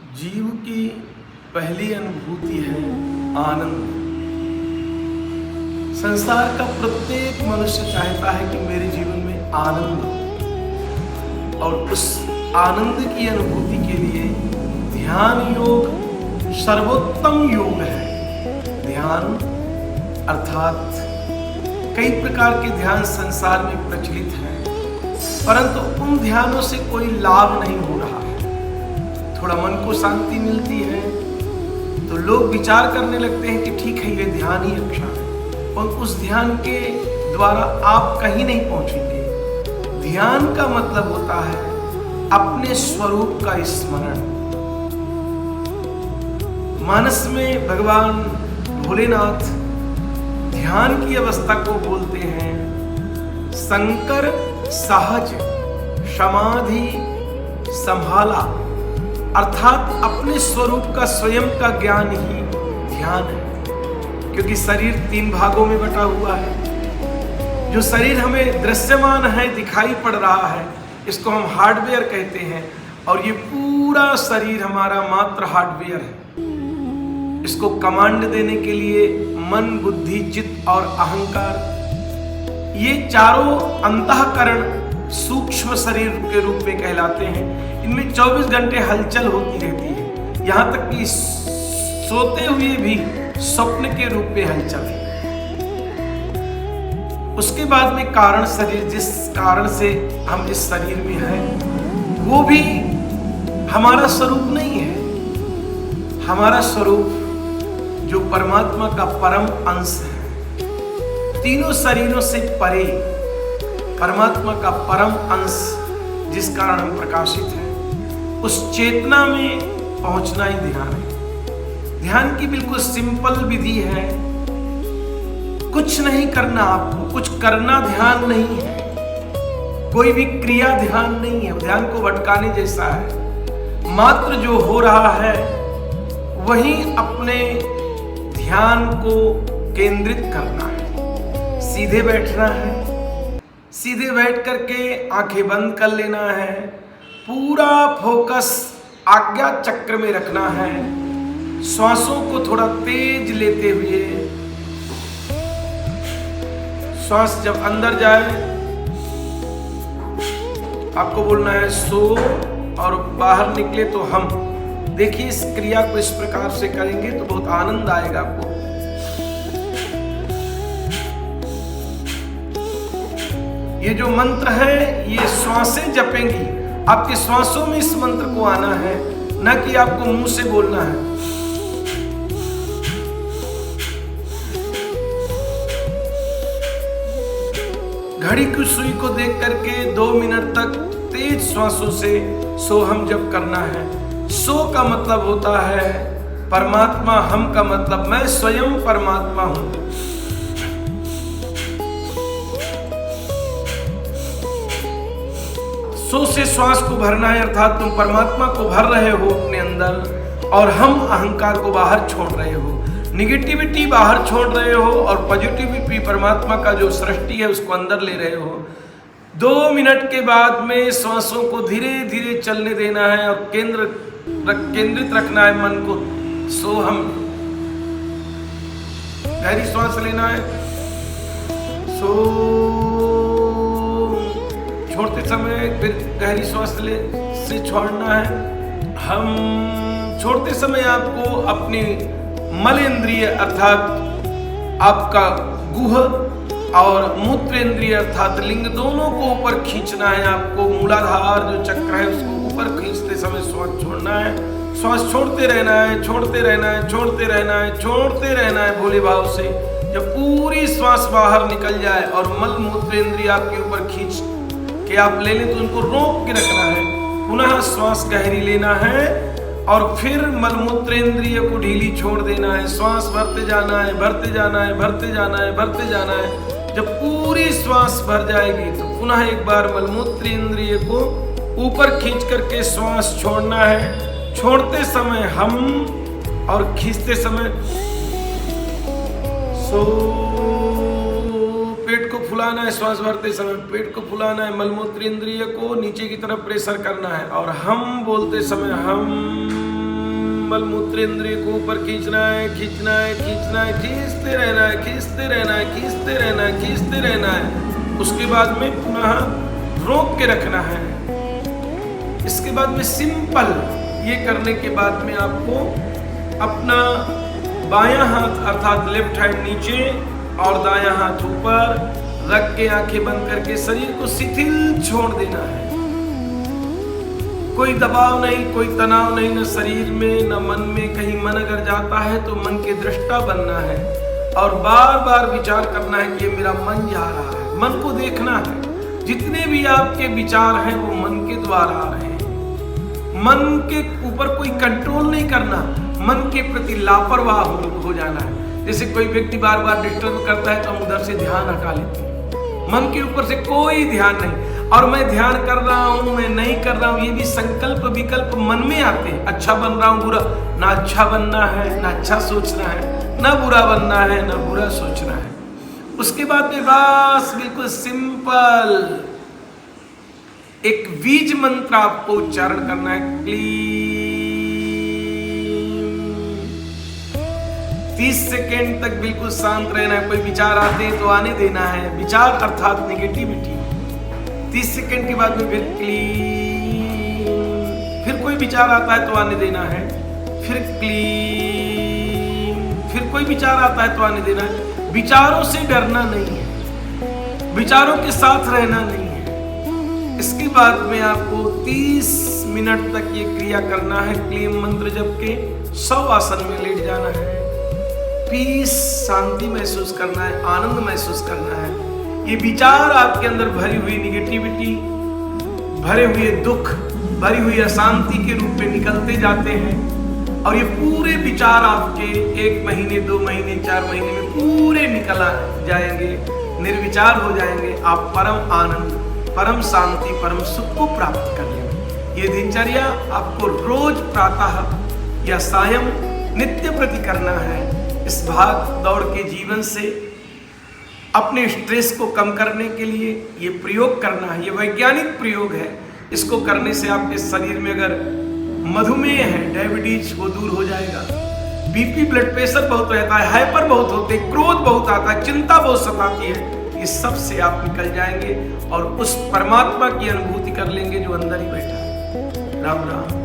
जीव की पहली अनुभूति है आनंद। संसार का प्रत्येक मनुष्य चाहता है कि मेरे जीवन में आनंद हो, और उस आनंद की अनुभूति के लिए ध्यान योग सर्वोत्तम योग है। ध्यान अर्थात कई प्रकार के ध्यान संसार में प्रचलित हैं, परंतु उन ध्यानों से कोई लाभ नहीं हो रहा है। थोड़ा मन को शांति मिलती है तो लोग विचार करने लगते हैं कि ठीक है, ये ध्यान ही अच्छा है, और उस ध्यान के द्वारा आप कहीं नहीं पहुंचेंगे। ध्यान का मतलब होता है अपने स्वरूप का स्मरण। मानस में भगवान भोलेनाथ ध्यान की अवस्था को बोलते हैं शंकर सहज समाधि संभाला, अर्थात अपने स्वरूप का स्वयं का ज्ञान ही ध्यान है। क्योंकि शरीर 3 भागों में बटा हुआ है। जो शरीर हमें दृश्यमान है, दिखाई पड़ रहा है, इसको हम हार्डवेयर कहते हैं, और ये पूरा शरीर हमारा मात्र हार्डवेयर है। इसको कमांड देने के लिए मन, बुद्धि, चित्त और अहंकार, ये चारों अंतःकरण सूक्ष्म शरीर के रूप में कहलाते हैं। इनमें 24 घंटे हलचल होती रहती है, यहाँ तक कि सोते हुए भी स्वप्न के रूप में हलचल है। उसके बाद में कारण शरीर, जिस कारण से हम इस शरीर में हैं, वो भी हमारा स्वरूप नहीं है। हमारा स्वरूप जो परमात्मा का परम अंश है, तीनों शरीरों से परे परमात्मा का परम अंश, जिस कारण हम प्रकाशित हैं, उस चेतना में पहुंचना ही ध्यान है। ध्यान की बिल्कुल सिंपल विधि है। कुछ नहीं करना, आपको कुछ करना ध्यान नहीं है। कोई भी क्रिया ध्यान नहीं है। ध्यान को भटकाने जैसा है। मात्र जो हो रहा है वही अपने ध्यान को केंद्रित करना है। सीधे बैठना है, सीधे बैठ करके आंखें बंद कर लेना है, पूरा फोकस आज्ञा चक्र में रखना है। श्वासों को थोड़ा तेज लेते हुए, श्वास जब अंदर जाए आपको बोलना है सो, और बाहर निकले तो हम। देखिए, इस क्रिया को इस प्रकार से करेंगे तो बहुत आनंद आएगा आपको। ये जो मंत्र है, ये श्वासें जपेंगी। आपके श्वासों में इस मंत्र को आना है, न कि आपको मुंह से बोलना है। घड़ी की सुई को देख करके 2 मिनट तक तेज श्वासों से सोहम जप करना है। सो का मतलब होता है परमात्मा, हम का मतलब मैं स्वयं परमात्मा हूं। सो से श्वास को भरना है, अर्थात तुम परमात्मा को भर रहे हो अपने अंदर, और हम अहंकार को बाहर छोड़ रहे हो, निगेटिविटी बाहर छोड़ रहे हो, और पॉजिटिविटी परमात्मा का जो सृष्टि है उसको अंदर ले रहे हो। 2 मिनट के बाद में श्वासों को धीरे धीरे चलने देना है, और केंद्रित रखना है मन को। सो हम गहरी श्वास लेना है, सो छोड़ते समय फिर गहरी श्वास से छोड़ना है। हम छोड़ते समय आपको अपनी मल इंद्रिय अर्थात आपका गुह और मूत्र इंद्रिय अर्थात लिंग दोनों को ऊपर खींचना है। आपको मूलाधार जो चक्र है उसको ऊपर खींचते समय श्वास छोड़ना है। श्वास छोड़ते रहना है, छोड़ते रहना है, छोड़ते रहना है, छोड़ते रहना है भोले भाव से। जब पूरी श्वास बाहर निकल जाए और मल मूत्र इंद्रिय आपके ऊपर खींच कि आप ले लें तो उनको रोक के रखना है। पुनः श्वास गहरी लेना है और फिर मलमूत्र इंद्रिय को ढीली छोड़ देना है। श्वास भरते जाना है, भरते जाना है, भरते जाना है, भरते जाना है। जब पूरी श्वास भर जाएगी तो पुनः एक बार मलमूत्र इंद्रिय को ऊपर खींच करके श्वास छोड़ना है। छोड़ते समय हम और खींचते समय सो। पेट को फुलाना है, श्वास भरते समय पेट को फुलाना है, मलमूत्र इंद्रिय को नीचे की तरफ प्रेशर करना है, और हम बोलते समय हम मल मूत्र इंद्रिय को ऊपर खींचना है, खींचना है, खींचना है, खींचते रहना है, खींचते रहना है, खींचते रहना है, खींचते रहना है। उसके बाद में पुनः रोक के रखना है। इसके बाद में सिंपल ये करने के बाद में आपको अपना बायां हाथ अर्थात लेफ्ट हैंड नीचे और दायां हाथ ऊपर रख के आंखें बंद करके शरीर को शिथिल छोड़ देना है। कोई दबाव नहीं, कोई तनाव नहीं, न शरीर में न मन में। कहीं मन अगर जाता है तो मन के दृष्टा बनना है और बार बार विचार करना है कि ये मेरा मन जा रहा है। मन को देखना है। जितने भी आपके विचार हैं वो मन के द्वारा आ रहे हैं। मन के ऊपर कोई कंट्रोल नहीं करना, मन के प्रति लापरवाह हो जाना है। जैसे कोई व्यक्ति बार बार डिस्टर्ब करता है तो हम उधर से ध्यान हटा लेते हैं। मन के ऊपर से कोई ध्यान नहीं। और मैं ध्यान कर रहा हूं, मैं नहीं कर रहा हूं, ये भी संकल्प विकल्प मन में आते हैं। अच्छा बन रहा हूं, बुरा ना, अच्छा बनना है ना अच्छा सोचना है, ना बुरा बनना है ना बुरा सोचना है। उसके बाद में बस बिल्कुल सिंपल एक बीज मंत्र आपको उच्चारण करना है। क्लीम। 30 सेकेंड तक बिल्कुल शांत रहना है। कोई विचार आते हैं तो आने देना है। विचार अर्थात नेगेटिविटी। 30 सेकेंड के बाद में फिर क्लीन। फिर कोई विचार आता है तो आने देना है। फिर क्लीन। फिर कोई विचार आता है तो आने देना है। विचारों से डरना नहीं है, विचारों के साथ रहना नहीं है। इसके बाद में आपको 30 मिनट तक ये क्रिया करना है। क्लीम मंत्र जप के 100 आसन में लेट जाना है। पीस, शांति महसूस करना है, आनंद महसूस करना है। ये विचार आपके अंदर भरी हुई निगेटिविटी, भरे हुए दुख, भरी हुई अशांति के रूप में निकलते जाते हैं और ये पूरे विचार आपके 1 महीने 2 महीने 4 महीने में पूरे निकल जाएंगे, निर्विचार हो जाएंगे। आप परम आनंद, परम शांति, परम सुख को प्राप्त कर लेंगे। ये दिनचर्या आपको रोज प्रातः या सायं नित्य प्रति करना है। इस भाग दौड़ के जीवन से अपने स्ट्रेस को कम करने के लिए ये प्रयोग करना है। ये वैज्ञानिक प्रयोग है। इसको करने से आपके शरीर में अगर मधुमेह है, डायबिटीज, वो दूर हो जाएगा। बीपी, ब्लड प्रेशर बहुत रहता है, हाइपर बहुत होते हैं, क्रोध बहुत आता है, चिंता बहुत सताती है, ये सब से आप निकल जाएंगे और उस परमात्मा की अनुभूति कर लेंगे जो अंदर ही बैठा है। राम राम।